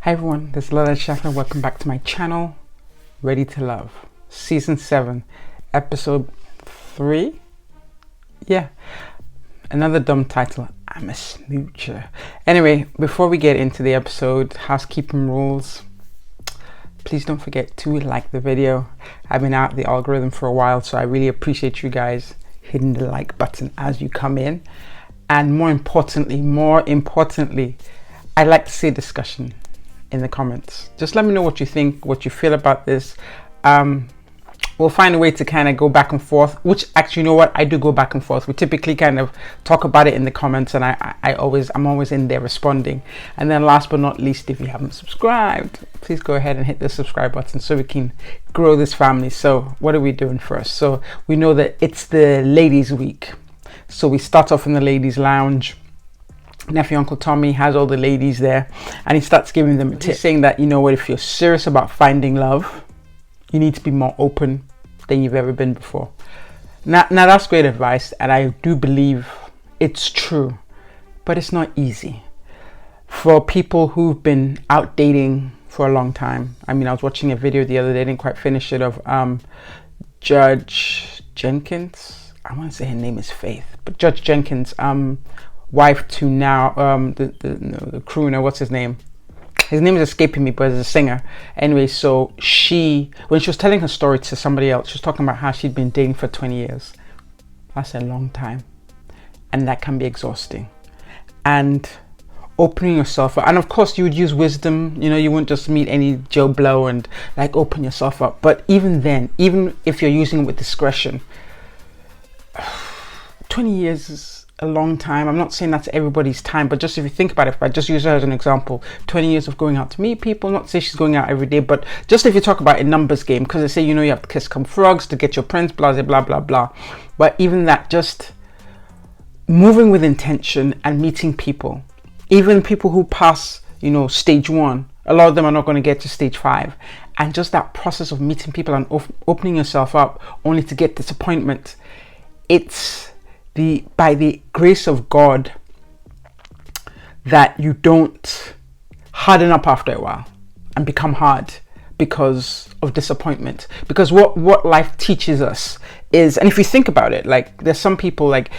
Hi everyone, this is LolaAjisafe and welcome back to my channel, Ready to Love, Season 7, Episode 3? Yeah, another dumb title, I'm a Smoocher. Anyway, before we get into the episode, housekeeping rules. Please don't forget to like the video. I've been out of the algorithm for a while, so I really appreciate you guys hitting the like button as you come in. And more importantly, I'd like to see a discussion in the comments. Just let me know what you think, what you feel about this. We'll find a way to kind of go back and forth, which actually, you know what, I do go back and forth. We typically kind of talk about it in the comments, and I'm always in there responding. And then last but not least, if you haven't subscribed, please go ahead and hit the subscribe button so we can grow this family. So what are we doing first? So we know that it's the ladies week, so we start off in the ladies lounge. Nephew Uncle Tommy has all the ladies there, and he starts giving them a tip, saying that, you know what, if you're serious about finding love, you need to be more open than you've ever been before. Now that's great advice, and I do believe it's true, but it's not easy for people who've been out dating for a long time. I mean, I was watching a video the other day, didn't quite finish it, of Judge Jenkins. I want to say her name is Faith, but Judge Jenkins, wife to now the crooner, what's his name is escaping me, but as a singer anyway. So when she was telling her story to somebody else, she was talking about how she'd been dating for 20 years. That's a long time, and that can be exhausting. And opening yourself up, and of course you would use wisdom, you know, you wouldn't just meet any Joe Blow and like open yourself up. But even then, even if you're using it with discretion, 20 years is a long time. I'm not saying that's everybody's time, but just if you think about it, if I just use her as an example, 20 years of going out to meet people, not to say she's going out every day, but just if you talk about a numbers game, because they say, you know, you have to kiss come frogs to get your prince, blah blah blah blah. But even that, just moving with intention and meeting people, even people who pass, you know, stage 1, a lot of them are not going to get to stage 5, and just that process of meeting people and opening yourself up only to get disappointment. It's by the grace of God that you don't harden up after a while and become hard because of disappointment. Because what life teaches us is, and if you think about it, like there's some people, like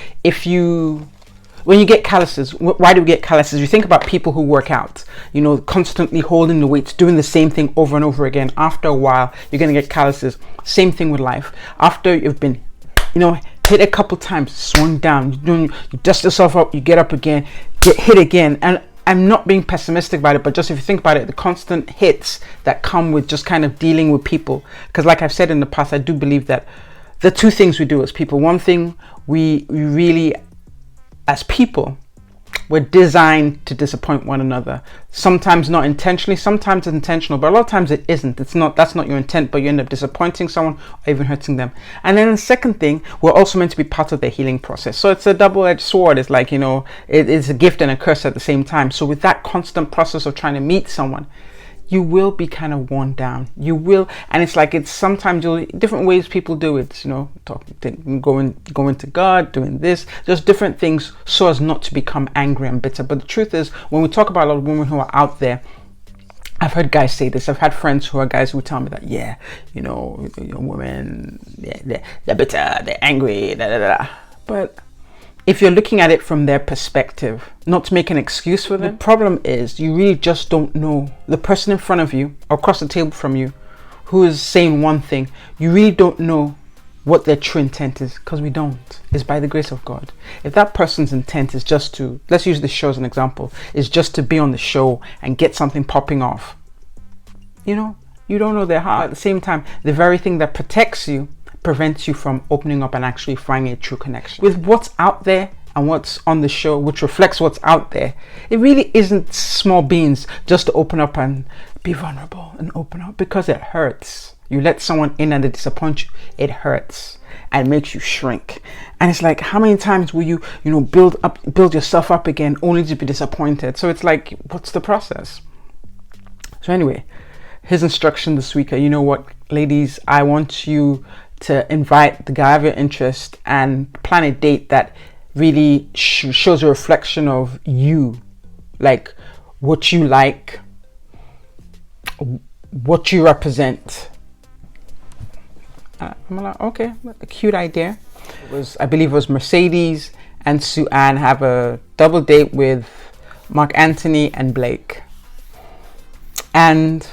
when you get calluses, why do we get calluses? You think about people who work out, you know, constantly holding the weights, doing the same thing over and over again. After a while, you're going to get calluses. Same thing with life. After you've been, you know, hit a couple times, swung down, you dust yourself up, you get up again, get hit again. And I'm not being pessimistic about it, but just if you think about it, the constant hits that come with just kind of dealing with people. Because like I've said in the past, I do believe that the two things we do as people, one thing we really, as people, we're designed to disappoint one another. Sometimes not intentionally, sometimes it's intentional, but a lot of times it isn't. That's not your intent, but you end up disappointing someone or even hurting them. And then the second thing, we're also meant to be part of the healing process. So it's a double-edged sword. It's like, you know, it's a gift and a curse at the same time. So with that constant process of trying to meet someone, you will be kind of worn down. You will, and it's like, it's sometimes different ways people do it, you know, going to God, doing this, just different things so as not to become angry and bitter. But the truth is, when we talk about a lot of women who are out there, I've heard guys say this. I've had friends who are guys who tell me that, yeah, you know, women, they're bitter, they're angry, da da da. But if you're looking at it from their perspective, not to make an excuse for them, the problem is you really just don't know the person in front of you or across the table from you who is saying one thing. You really don't know what their true intent is, because we don't. It's by the grace of God. If that person's intent is just to, let's use this show as an example, is just to be on the show and get something popping off, you know, you don't know their heart. At the same time, the very thing that protects you prevents you from opening up and actually finding a true connection. With what's out there and what's on the show, which reflects what's out there, it really isn't small beans just to open up and be vulnerable and open up, because it hurts. You let someone in and they disappoint you, it hurts and makes you shrink. And it's like, how many times will you know, build yourself up again only to be disappointed? So it's like, what's the process? So anyway, his instruction this week, you know what, ladies, I want you to invite the guy of your interest and plan a date that really shows a reflection of you, like what you like, what you represent. I'm like, okay, a cute idea. I believe it was Mercedes and Sue Ann have a double date with Mark Anthony and Blake. And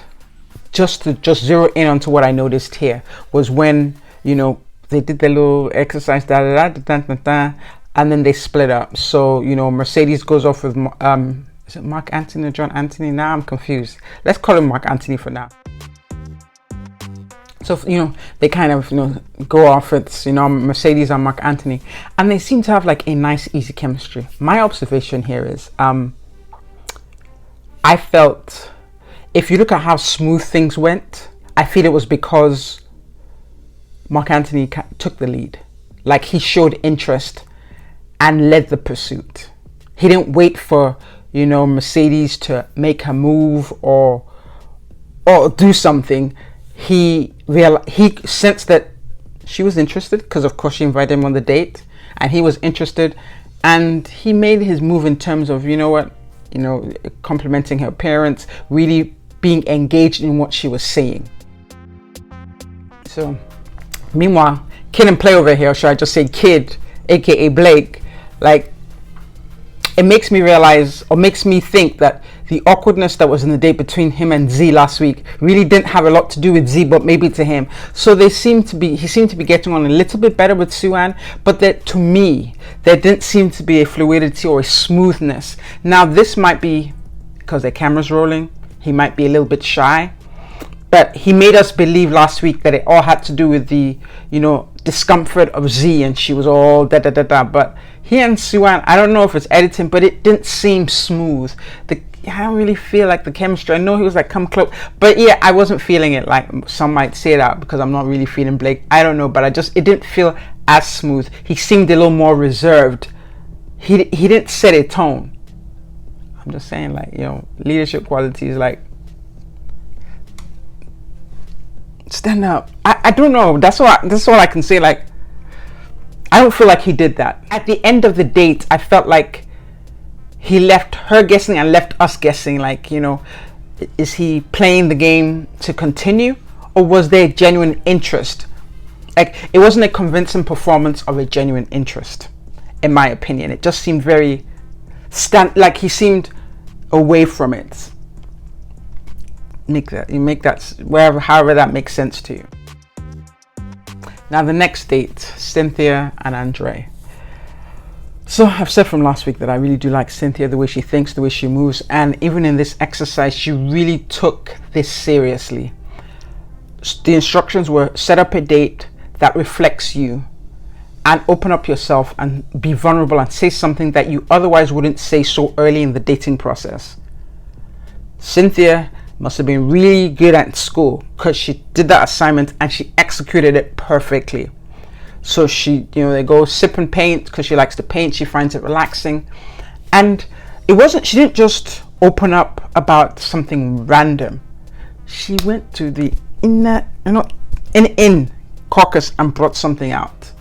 just to zero in onto what I noticed here was when, you know, they did their little exercise, and then they split up. So, you know, Mercedes goes off with, is it Mark Anthony or John Anthony? Now I'm confused. Let's call him Mark Anthony for now. So, you know, they kind of, you know, go off. It's, you know, Mercedes and Mark Anthony, and they seem to have like a nice, easy chemistry. My observation here is, I felt, if you look at how smooth things went, I feel it was because Mark Anthony took the lead. Like, he showed interest and led the pursuit. He didn't wait for, you know, Mercedes to make her move or do something. He sensed that she was interested, because of course she invited him on the date, and he was interested, and he made his move in terms of, you know what, you know, complimenting her parents, really being engaged in what she was saying. So meanwhile, Kid and Play over here, or should I just say Kid, aka Blake, like, it makes me realize, or makes me think, that the awkwardness that was in the date between him and Z last week really didn't have a lot to do with Z, but maybe to him. So he seemed to be getting on a little bit better with Sue Ann, but that, to me, there didn't seem to be a fluidity or a smoothness. Now, this might be because the camera's rolling. He might be a little bit shy, but he made us believe last week that it all had to do with the, you know, discomfort of Z, and she was all but he and Sue Ann, I don't know if it's editing, but it didn't seem smooth. I don't really feel like the chemistry. I know he was like, come close, but yeah, I wasn't feeling it. Like, some might say that because I'm not really feeling Blake, I don't know, but it didn't feel as smooth. He seemed a little more reserved. He didn't set a tone. I'm just saying, like, you know, leadership qualities, like, stand up. I don't know. That's all I can say. Like, I don't feel like he did that. At the end of the date, I felt like he left her guessing and left us guessing. Like, you know, is he playing the game to continue, or was there genuine interest? Like, it wasn't a convincing performance of a genuine interest, in my opinion. It just seemed very like he seemed away from it. Make that however that makes sense to you. Now, the next date, Cynthia and Andre. So I've said from last week that I really do like Cynthia, the way she thinks, the way she moves, and even in this exercise, she really took this seriously. The instructions were: set up a date that reflects you, and open up yourself and be vulnerable and say something that you otherwise wouldn't say so early in the dating process. Cynthia must have been really good at school, because she did that assignment and she executed it perfectly. So she, you know, they go sip and paint because she likes to paint. She finds it relaxing, and she didn't just open up about something random. She went to the in caucus and brought something out.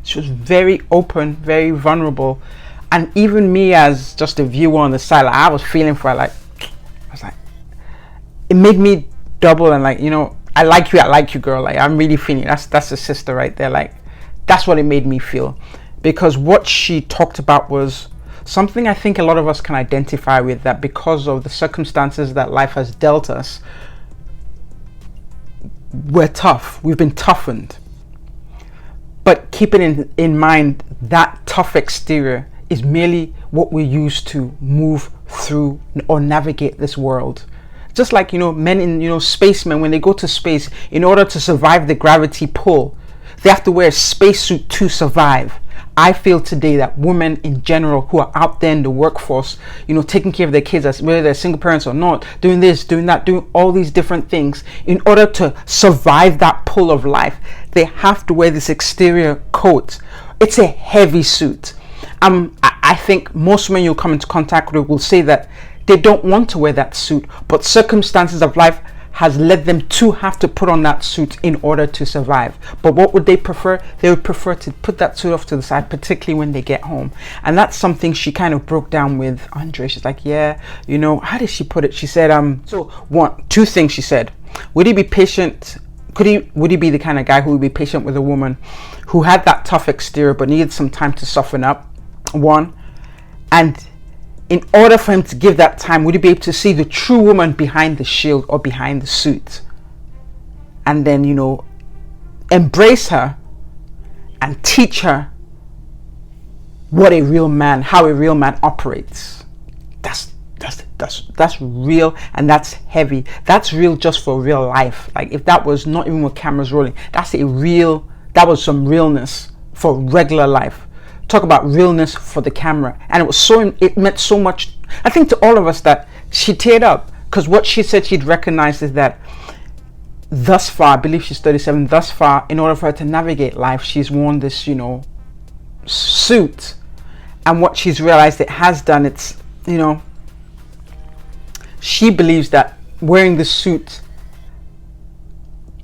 She was very open, very vulnerable, and even me as just a viewer on the side, like, I was feeling for her. Like, I was like, it made me double, and like, you know, I like you, girl. Like, I'm really feeling that's a sister right there. Like, that's what it made me feel, because what she talked about was something I think a lot of us can identify with, that because of the circumstances that life has dealt us, we're tough. We've been toughened. But keeping in mind that tough exterior is merely what we use to move through or navigate this world. Just like, you know, men in, you know, spacemen, when they go to space, in order to survive the gravity pull, they have to wear a spacesuit to survive. I feel today that women in general who are out there in the workforce, you know, taking care of their kids, whether they're single parents or not, doing this, doing that, doing all these different things, in order to survive that pull of life, they have to wear this exterior coat. It's a heavy suit. I think most men you'll come into contact with will say that they don't want to wear that suit, but circumstances of life has led them to have to put on that suit in order to survive. But what would they prefer? They would prefer to put that suit off to the side, particularly when they get home. And that's something she kind of broke down with Andre. She's like, yeah, you know, how did she put it? She said, two things she said. Would he be patient? Would he be the kind of guy who would be patient with a woman who had that tough exterior but needed some time to soften up? One. And in order for him to give that time, would he be able to see the true woman behind the shield or behind the suit? And then, you know, embrace her and teach her what a real man, how a real man operates. That's real, and that's heavy. That's real just for real life. Like, if that was not even with cameras rolling, that was some realness for regular life. Talk about realness for the camera. And it meant so much, I think, to all of us, that she teared up, because what she said she'd recognized is that thus far, I believe she's 37, thus far, in order for her to navigate life, she's worn this, you know, suit. And what she's realized it has done, it's, you know, she believes that wearing the suit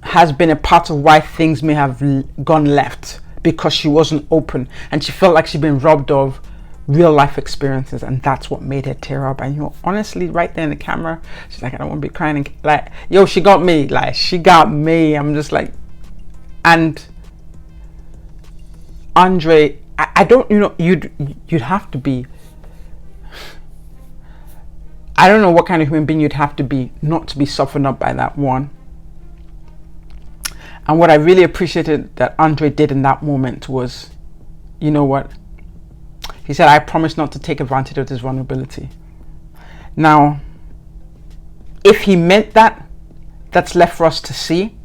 has been a part of why things may have gone left, because she wasn't open and she felt like she'd been robbed of real life experiences, and that's what made her tear up. And, you know, honestly, right there in the camera, she's like, I don't want to be crying, and like, yo, she got me. I'm just like, and Andre, I don't, you know, you'd have to be, I don't know what kind of human being you'd have to be not to be softened up by that one. And what I really appreciated that Andre did in that moment was, you know what? He said, I promise not to take advantage of this vulnerability. Now, if he meant that, that's left for us to see.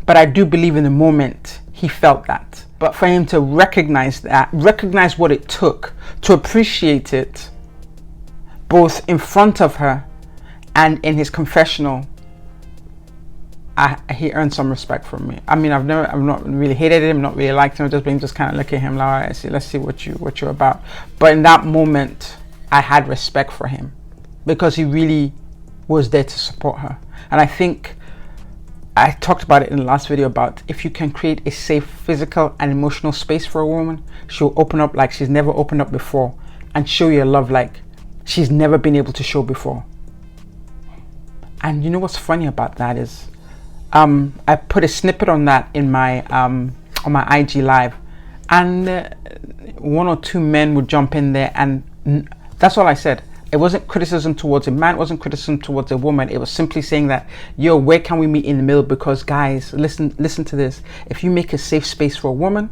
But I do believe in the moment he felt that. But for him to recognize that, recognize what it took to appreciate it, both in front of her and in his confessional, he earned some respect from me. I mean, I've not really hated him, not really liked him, just kind of look at him like, let's see what you're about. But in that moment, I had respect for him because he really was there to support her. And I think I talked about it in the last video about if you can create a safe physical and emotional space for a woman, she'll open up like she's never opened up before and show you love like she's never been able to show before. And you know what's funny about that is, I put a snippet on that in my on my IG live, and one or two men would jump in there, and that's all I said. It wasn't criticism towards a man, it wasn't criticism towards a woman. It was simply saying that, yo, where can we meet in the middle? Because guys, listen to this. If you make a safe space for a woman,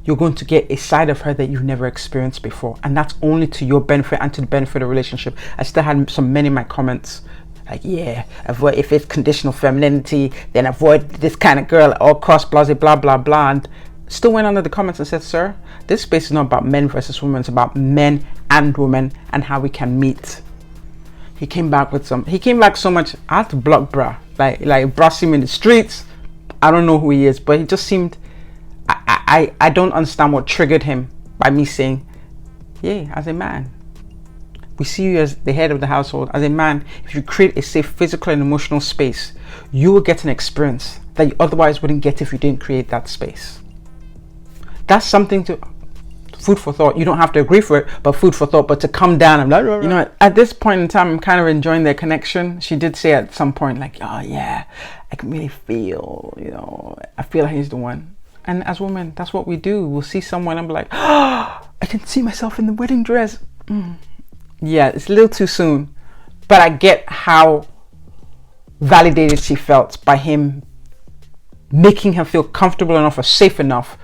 you're going to get a side of her that you've never experienced before, and that's only to your benefit and to the benefit of the relationship. I still had some men in my comments like, yeah, avoid, if it's conditional femininity, then avoid this kind of girl at all costs, blah blah blah blah. And still went under the comments and said, sir, this space is not about men versus women, it's about men and women and how we can meet. He came back so much, I had to block bruh. Like bruh see him in the streets, I don't know who he is, but he just seemed, I don't understand what triggered him by me saying, yeah, as a man, we see you as the head of the household. As a man, if you create a safe physical and emotional space, you will get an experience that you otherwise wouldn't get if you didn't create that space. That's something to, food for thought. You don't have to agree for it, but food for thought. But to come down, I'm like, you know, at this point in time, I'm kind of enjoying their connection. She did say at some point, like, oh yeah, I can really feel, you know, I feel like he's the one. And as women, that's what we do. We'll see someone and be like, oh, I can see myself in the wedding dress. Yeah, it's a little too soon, but I get how validated she felt by him making her feel comfortable enough or safe enough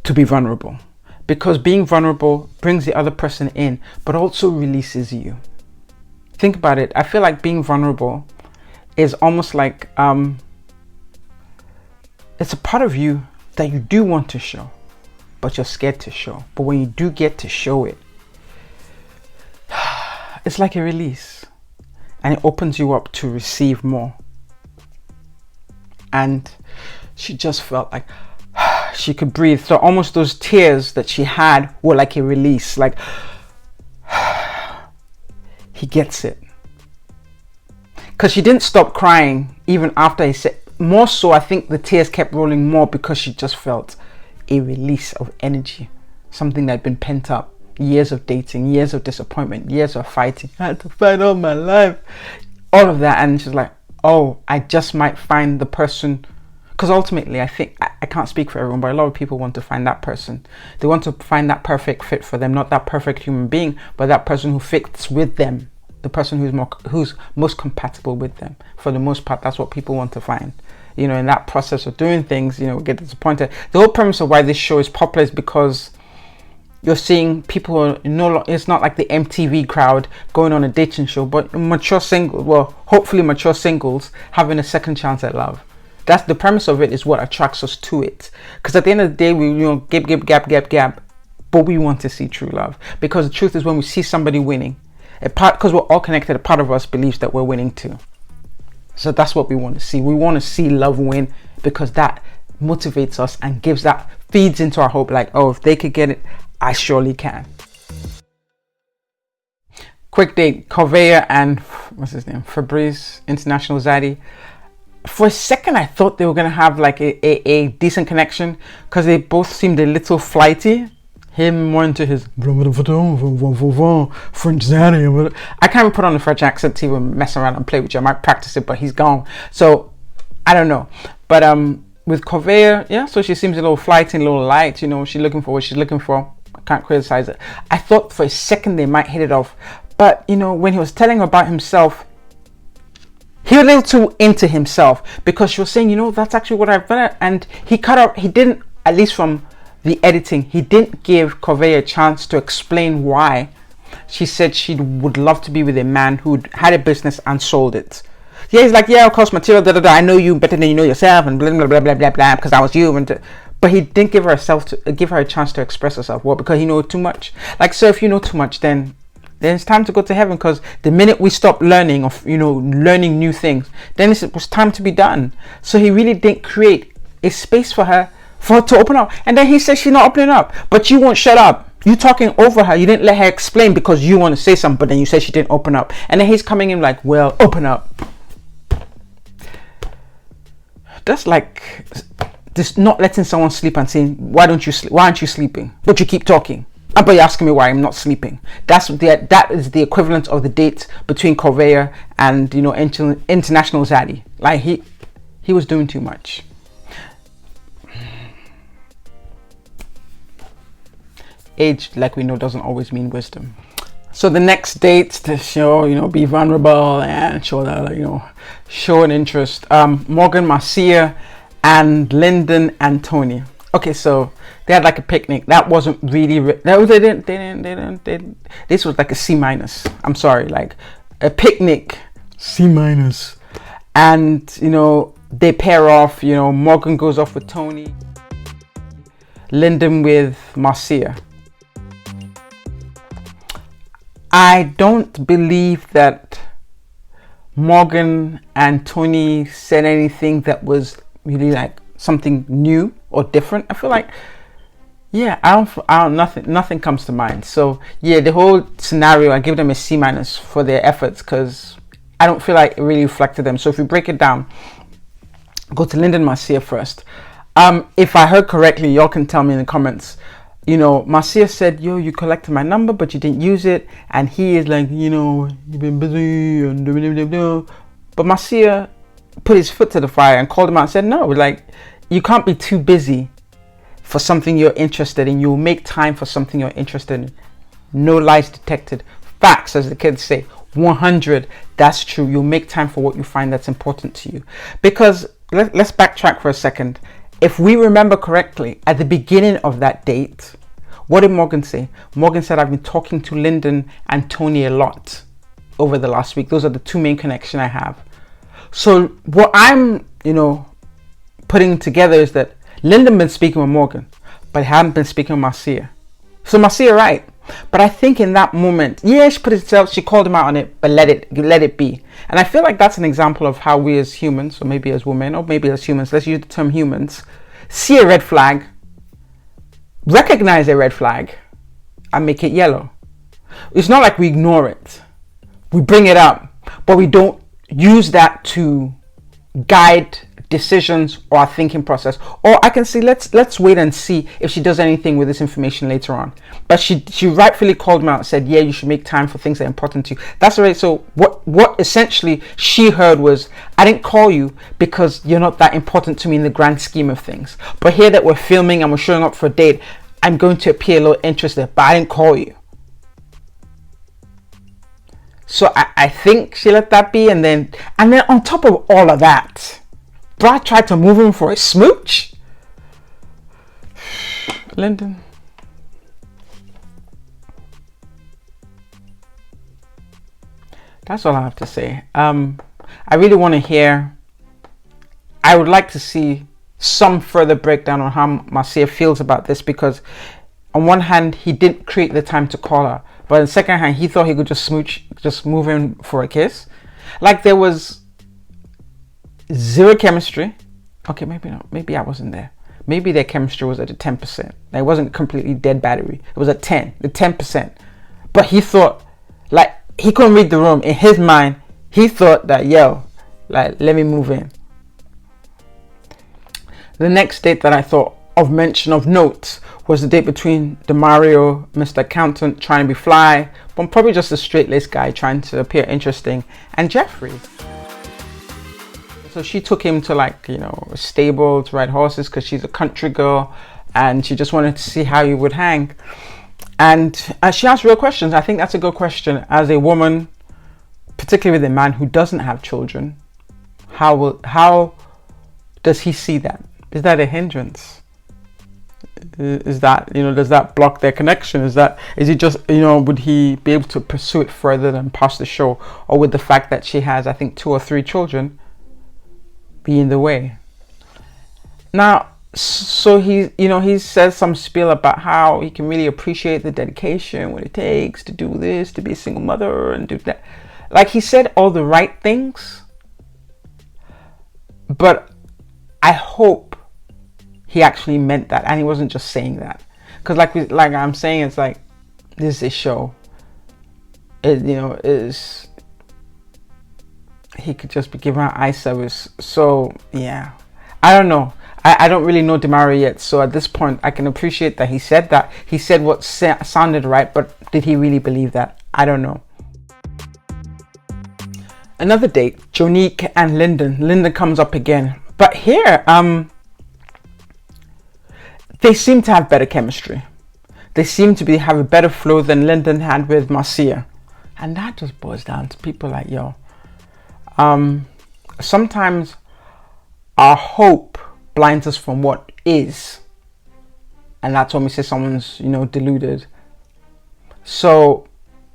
to be vulnerable, because being vulnerable brings the other person in but also releases you. Think about it. I feel like being vulnerable is almost like it's a part of you that you do want to show but you're scared to show. But when you do get to show it, it's like a release, and it opens you up to receive more. And she just felt like she could breathe. So almost those tears that she had were like a release, like he gets it. because she didn't stop crying even after he said. More so, I think the tears kept rolling more because she just felt a release of energy, something that had been pent up, years of dating, years of disappointment, years of fighting. I had to fight all my life, all of that. And she's like, oh, I just might find the person. Because ultimately, I think, I can't speak for everyone, but a lot of people want to find that person. They want to find that perfect fit for them, not that perfect human being, but that person who fits with them, the person who's most compatible with them. For the most part, that's what people want to find. You know, in that process of doing things, you know, get disappointed. The whole premise of why this show is popular is because you're seeing people, it's not like the MTV crowd going on a dating show, but mature singles, well, hopefully mature singles having a second chance at love. That's the premise of it, is what attracts us to it. Because at the end of the day, we, you know, gab, but we want to see true love. Because the truth is, when we see somebody winning, because we're all connected, a part of us believes that we're winning too. So that's what we want to see. We want to see love win, because that motivates us and feeds into our hope. Like, oh, if they could get it, I surely can. Quick date, Convey and what's his name, Fabrice, International Zadi. For a second, I thought they were gonna have like a decent connection, because they both seemed a little flighty. Him more into his French Zadi. I can't even put on a French accent to even mess around and play with you. I might practice it, but he's gone. So I don't know. But with Convey, yeah, so she seems a little flighty, a little light. You know, she's looking for what she's looking for. I can't criticize it. I thought for a second they might hit it off, but you know, when he was telling her about himself, he was a little too into himself, because she was saying, you know, that's actually what I've done. And he cut out, he didn't, at least from the editing, he didn't give Convey a chance to explain why she said she would love to be with a man who had a business and sold it. Yeah, he's like, yeah, of course, material, I know you better than you know yourself, and blah, blah, blah, blah, blah, blah, because I was you. But he didn't give her a chance to express herself. Well, because he knows too much. Like, so if you know too much, then it's time to go to heaven, because the minute we stop learning, learning new things, then it was time to be done. So he really didn't create a space for her to open up. And then he says she's not opening up, but you won't shut up. You talking over her. You didn't let her explain because you want to say something, but then you said she didn't open up. And then he's coming in like, well, open up. That's like just not letting someone sleep and saying, why don't you sleep? Why aren't you sleeping? But you keep talking. But you're asking me why I'm not sleeping. That is the equivalent of the date between Convey and, you know, International Zadi. Like he was doing too much. Age, like we know, doesn't always mean wisdom. So the next date to show, you know, be vulnerable and show that, you know, show an interest. Morgan, Marcia, and Lyndon and Tony. Okay, so they had like a picnic. That wasn't really. This was like a C-. I'm sorry, like a picnic, C-. And you know, they pair off. You know, Morgan goes off with Tony, Lyndon with Marcia. I don't believe that Morgan and Tony said anything that was really like something new or different. I feel like, yeah, nothing comes to mind. So yeah, the whole scenario, I give them a C- for their efforts, because I don't feel like it really reflected them. So if you break it down, go to Lyndon, Marcia first. If I heard correctly, y'all can tell me in the comments. You know, Marcia said, yo, you collected my number, but you didn't use it. And he is like, you know, you've been busy. And blah, blah, blah, blah. But Marcia put his foot to the fire and called him out and said, no, like, you can't be too busy for something you're interested in. You'll make time for something you're interested in. No lies detected. Facts, as the kids say. 100, that's true. You'll make time for what you find that's important to you. Because let's backtrack for a second. If we remember correctly, at the beginning of that date, what did Morgan say? Morgan said, I've been talking to Lyndon and Tony a lot over the last week. Those are the two main connections I have. So what I'm, you know, putting together is that Lyndon been speaking with Morgan, but he hadn't been speaking with Marcia. So Marcia, right? But I think in that moment, yeah, she called him out on it, but let it be. And I feel like that's an example of how we as humans, or maybe as women, or maybe as humans, let's use the term humans, see a red flag, recognize a red flag, and make it yellow. It's not like we ignore it. We bring it up, but we don't use that to guide decisions or our thinking process. Or I can see, let's wait and see if she does anything with this information later on. But she rightfully called me out and said, yeah, you should make time for things that are important to you. That's right. So what essentially she heard was, I didn't call you because you're not that important to me in the grand scheme of things, but here that we're filming and we're showing up for a date, I'm going to appear a little interested, but I didn't call you. So I think she let that be. And then on top of all of that, Brad tried to move him for a smooch. Lyndon. That's all I have to say. I really want to hear. I would like to see some further breakdown on how Marcia feels about this, because on one hand, he didn't create the time to call her, but on the second hand, he thought he could just smooch, just move in for a kiss. Like there was zero chemistry. Okay, maybe not. Maybe I wasn't there. Maybe their chemistry was at a 10%. Like, it wasn't completely dead battery. It was at 10, the 10%. But he thought, like, he couldn't read the room. In his mind, he thought that, yo, like, let me move in. The next date that I thought of mention of note was the date between Demario, Mr. Accountant, trying to be fly, but probably just a straight-laced guy trying to appear interesting, and Jeffrey. So she took him to, like, you know, a stable to ride horses because she's a country girl and she just wanted to see how you would hang. And she asked real questions. I think that's a good question. As a woman, particularly with a man who doesn't have children, how does he see that? Is that a hindrance? Is that, you know, does that block their connection? Is he just, you know, would he be able to pursue it further than past the show? Or would the fact that she has, I think, 2 or 3 children be in the way? Now, so he says some spiel about how he can really appreciate the dedication, what it takes to do this, to be a single mother and do that. Like, he said all the right things, but I hope he actually meant that and he wasn't just saying that. Because like I'm saying, it's like, this is a show. It, you know, is he could just be giving her eye service. So yeah, I don't know. I don't really know Demario yet, so at this point I can appreciate that he said that. He said what sounded right, but did he really believe that? I don't know. Another date, Jonique and Lyndon. Lyndon comes up again, but here they seem to have better chemistry. They seem to have a better flow than Lyndon had with Marcia, and that just boils down to people like, yo, sometimes our hope blinds us from what is, and that's when we say someone's, you know, deluded. So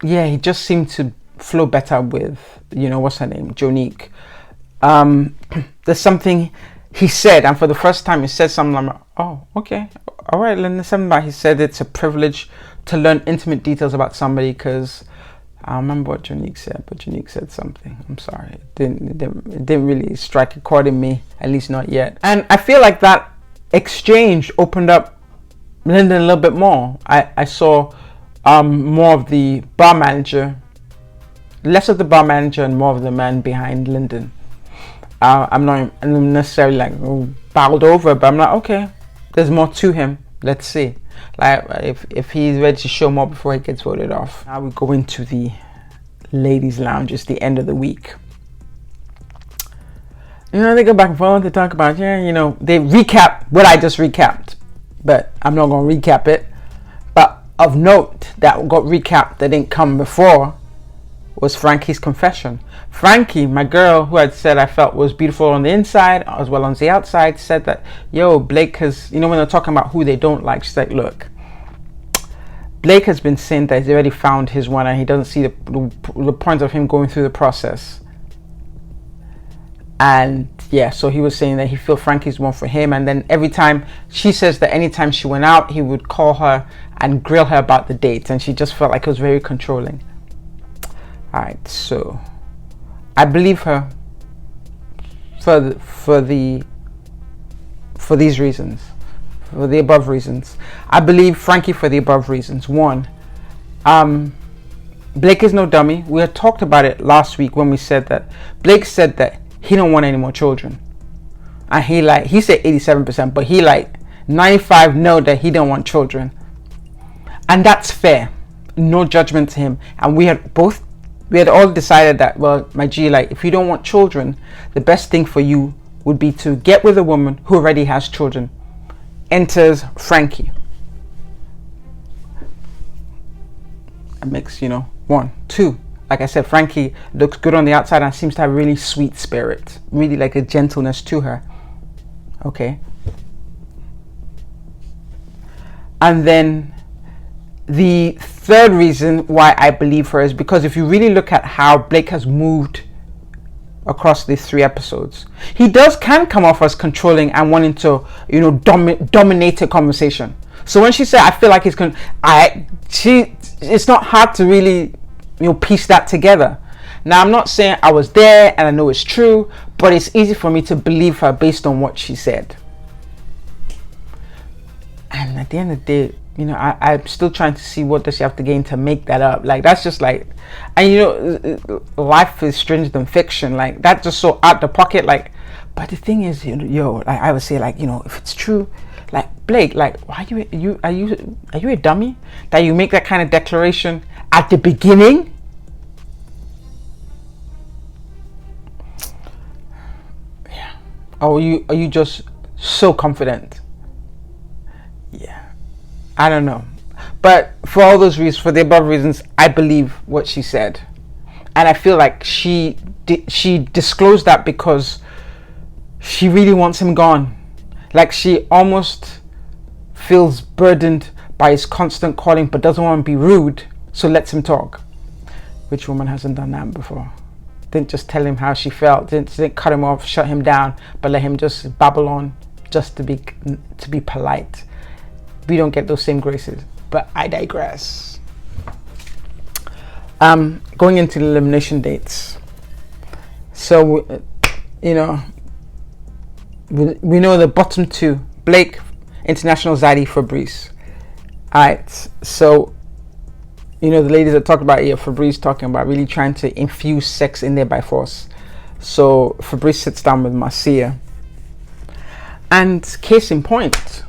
yeah, he just seemed to flow better with, you know, what's her name, Jonique. There's something he said, and for the first time he said something like, oh, okay, all right, Lyndon. Something about, he said it's a privilege to learn intimate details about somebody, because I remember what Jonique said, but Jonique said something. I'm sorry, it didn't really strike a chord in me, at least not yet. And I feel like that exchange opened up Lyndon a little bit more. I saw more of the bar manager, less of the bar manager and more of the man behind Lyndon. I'm not necessarily like bowed over, but I'm like, okay, there's more to him. Let's see. Like, if he's ready to show more before he gets voted off. Now we go into the ladies' lounge. It's the end of the week. You know, they go back and forth. They talk about, yeah, you know, they recap what I just recapped, but I'm not going to recap it. But of note that got recapped that didn't come before was Frankie's confession. Frankie, my girl, who I'd said I felt was beautiful on the inside as well on the outside, said that, yo, Blake has, you know, when they're talking about who they don't like, she's like, look, Blake has been saying that he's already found his one and he doesn't see the point of him going through the process. And yeah, so he was saying that he felt Frankie's one for him. And then every time, she says that anytime she went out, he would call her and grill her about the dates, and she just felt like it was very controlling. All right, so I believe her for these reasons, for the above reasons. I believe Frankie for the above reasons. One, Blake is no dummy. We had talked about it last week when we said that Blake said that he don't want any more children. And he said 87%, but he 95 know that he don't want children. And that's fair. No judgment to him. And we had all decided that, well, my G, if you don't want children, the best thing for you would be to get with a woman who already has children. Enters Frankie. It makes, 1, 2. Like I said, Frankie looks good on the outside and seems to have a really sweet spirit. Really a gentleness to her. Okay. And then the third reason why I believe her is because if you really look at how Blake has moved across these 3 episodes, he can come off as controlling and wanting to, dominate a conversation. So when she said, I feel like it's not hard to really, piece that together. Now, I'm not saying I was there and I know it's true, but it's easy for me to believe her based on what she said. And at the end of the day, I'm still trying to see what does she have to gain to make that up. That's just and life is stranger than fiction. That's just so out the pocket. But the thing is, I would say, if it's true, Blake, why are you a dummy that you make that kind of declaration at the beginning? Yeah. Or are you just so confident? Yeah. I don't know. But for all those reasons, for the above reasons, I believe what she said. And I feel like she disclosed that because she really wants him gone. She almost feels burdened by his constant calling but doesn't want to be rude, so lets him talk. Which woman hasn't done that before? Didn't just tell him how she felt, didn't cut him off, shut him down, but let him just babble on just to be polite. We don't get those same graces, but I digress. Going into the elimination dates. So, we know the bottom 2, Blake, International, Zadi, Fabrice. Alright, so, the ladies that talked about here, Fabrice talking about really trying to infuse sex in there by force. So, Fabrice sits down with Marcia. And case in point,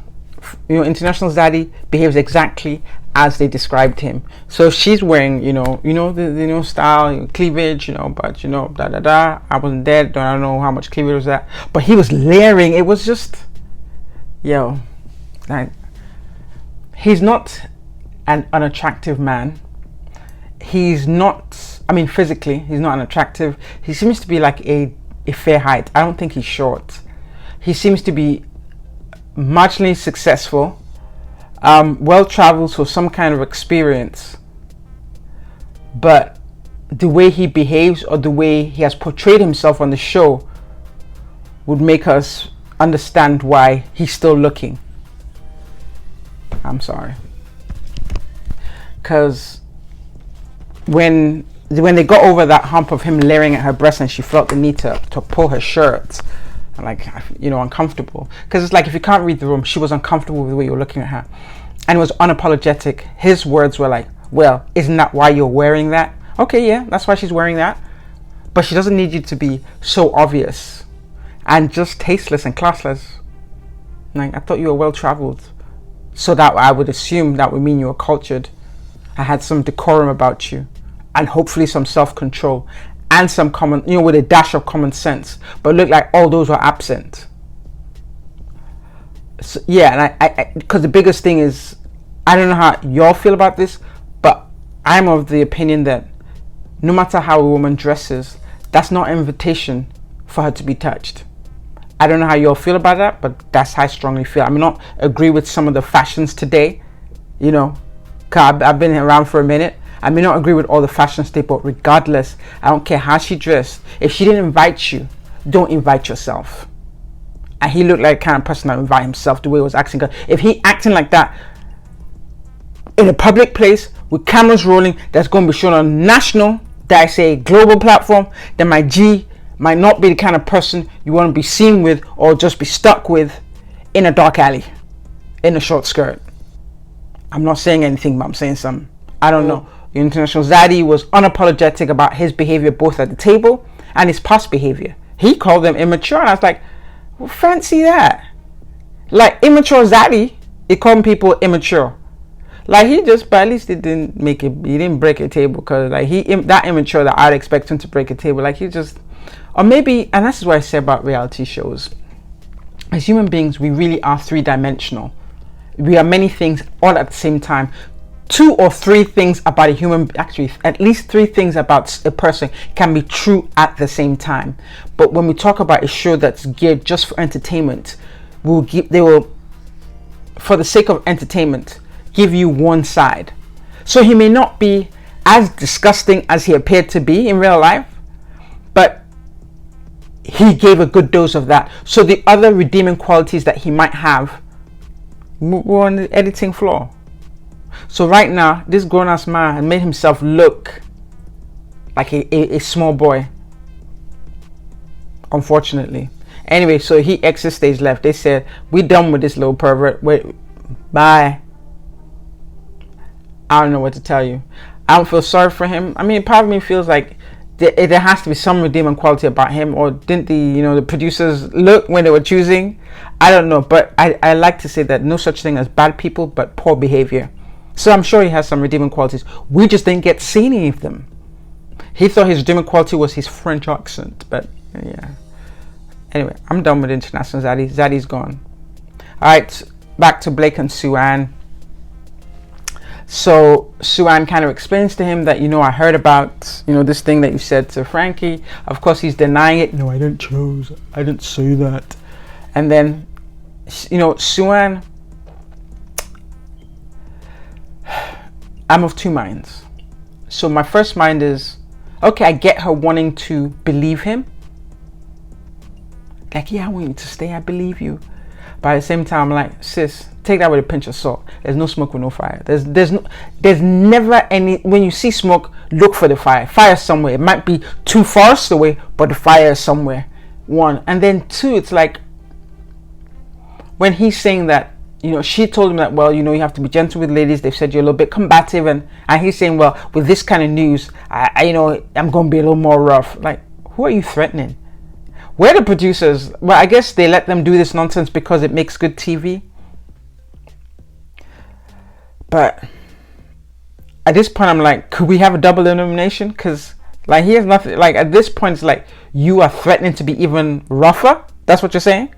International Zadi behaves exactly as they described him. So she's wearing, the style, cleavage, but da da da. I wasn't there. Don't know how much cleavage was that, but he was layering. It was just, he's not an unattractive man. He's not. Physically, he's not unattractive. He seems to be a fair height. I don't think he's short. He seems to be marginally successful, well traveled, so some kind of experience, but the way he behaves or the way he has portrayed himself on the show would make us understand why he's still looking. I'm sorry, because when they got over that hump of him layering at her breast and she felt the need to pull her shirt, uncomfortable, because it's if you can't read the room, she was uncomfortable with the way you were looking at her, and it was unapologetic. His words were well, isn't that why you're wearing that? Okay, yeah, that's why she's wearing that, but she doesn't need you to be so obvious and just tasteless and classless. I thought you were well traveled, so that I would assume that would mean you were cultured. I had some decorum about you, and hopefully some self-control and some common, with a dash of common sense, but it looked like all those were absent. So, yeah, and because the biggest thing is, I don't know how y'all feel about this, but I'm of the opinion that no matter how a woman dresses, that's not an invitation for her to be touched. I don't know how y'all feel about that, but that's how I strongly feel. I may not agree with some of the fashions today, because I've been around for a minute. I may not agree with all the fashions today, but regardless, I don't care how she dressed. If she didn't invite you, don't invite yourself. And he looked like the kind of person that would invite himself the way he was acting. If he acting like that in a public place with cameras rolling, that's going to be shown on national, that I say global platform, then my G might not be the kind of person you want to be seen with or just be stuck with in a dark alley in a short skirt. I'm not saying anything, but I'm saying something. I don't know. International Zadi was unapologetic about his behavior both at the table and his past behavior. He called them immature, and I was like, well, fancy that. Like, immature Zadi, he called people immature. Like, he just, but at least he didn't break a table, because like that immature that I'd expect him to break a table. Like, he just, or maybe, and this is what I say about reality shows. As human beings, we really are three-dimensional. We are many things all at the same time. 2 or 3 things about a human, actually at least 3 things about a person can be true at the same time. But when we talk about a show that's geared just for entertainment, they will, for the sake of entertainment, give you one side. So he may not be as disgusting as he appeared to be in real life, but he gave a good dose of that. So the other redeeming qualities that he might have were on the editing floor. So right now, this grown-ass man made himself look like a small boy, unfortunately. Anyway, so he exits stage left. They said, we done with this little pervert. Wait, bye. I don't know what to tell you. I don't feel sorry for him. I mean, part of me feels like there has to be some redeeming quality about him, or didn't the producers look when they were choosing? I don't know, but I like to say that no such thing as bad people, but poor behavior. So I'm sure he has some redeeming qualities. We just didn't get to see any of them. He thought his redeeming quality was his French accent, but yeah. Anyway, I'm done with International Zadi. Zadi's gone. Alright, back to Blake and Sue-Ann. So Sue-Ann kind of explains to him that, I heard about, this thing that you said to Frankie. Of course, he's denying it. No, I didn't say that. And then, Sue-Ann, I'm of 2 minds. So my first mind is, okay, I get her wanting to believe him. Like, yeah, I want you to stay, I believe you. But at the same time, I'm like, sis, take that with a pinch of salt. There's no smoke with no fire. There's never any, when you see smoke, look for the fire. Fire somewhere. It might be too far away, but the fire is somewhere. 1. And then 2, it's like, when he's saying that, she told him that, well, you have to be gentle with ladies. They've said you're a little bit combative. And he's saying, well, with this kind of news, I'm going to be a little more rough. Like, who are you threatening? Where the producers? Well, I guess they let them do this nonsense because it makes good TV. But at this point, I'm like, could we have a double elimination? Because, like, he has nothing. Like, at this point, it's like, you are threatening to be even rougher? That's what you're saying?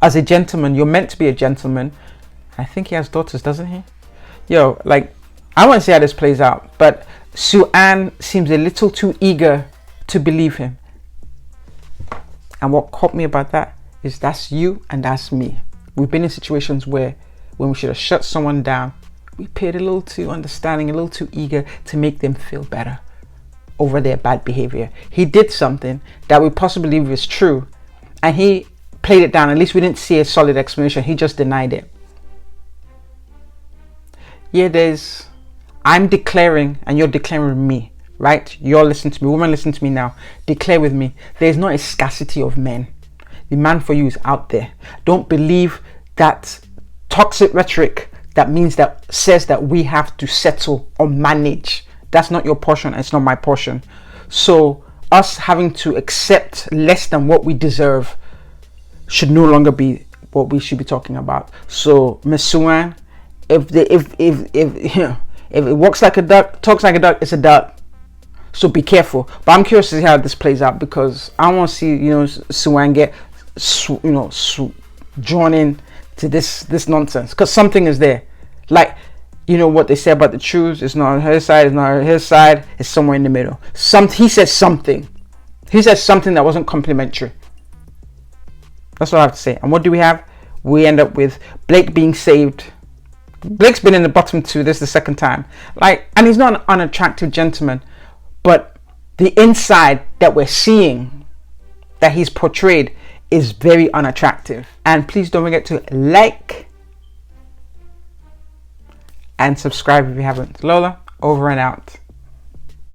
As a gentleman, you're meant to be a gentleman. I think he has daughters, doesn't he? Yo, like, I want to see how this plays out. But Sue-Ann seems a little too eager to believe him. And what caught me about that is that's you and that's me. We've been in situations where when we should have shut someone down, we appeared a little too understanding, a little too eager to make them feel better over their bad behavior. He did something that we possibly believe is true, and he played it down. At least we didn't see a solid explanation. He just denied it. Yeah, I'm declaring and you're declaring with me, right? You're listening to me. Woman, listen to me now. Declare with me. There's not a scarcity of men. The man for you is out there. Don't believe that toxic rhetoric that says that we have to settle or manage. That's not your portion. It's not my portion. So us having to accept less than what we deserve should no longer be what we should be talking about. So Miss Sue-Ann, if it walks like a duck, talks like a duck, it's a duck. So be careful. But I'm curious to see how this plays out, because I want to see Sue-Ann get drawn in to this nonsense, because something is there. Like, what they say about the truth, it's not on her side, it's not on his side, it's somewhere in the middle. He said something that wasn't complimentary. That's what I have to say. And what do we have? We end up with Blake being saved. Blake's been in the bottom 2. This is the second time. And he's not an unattractive gentleman, but the inside that we're seeing, that he's portrayed, is very unattractive. And please don't forget to like and subscribe if you haven't. Lola, over and out.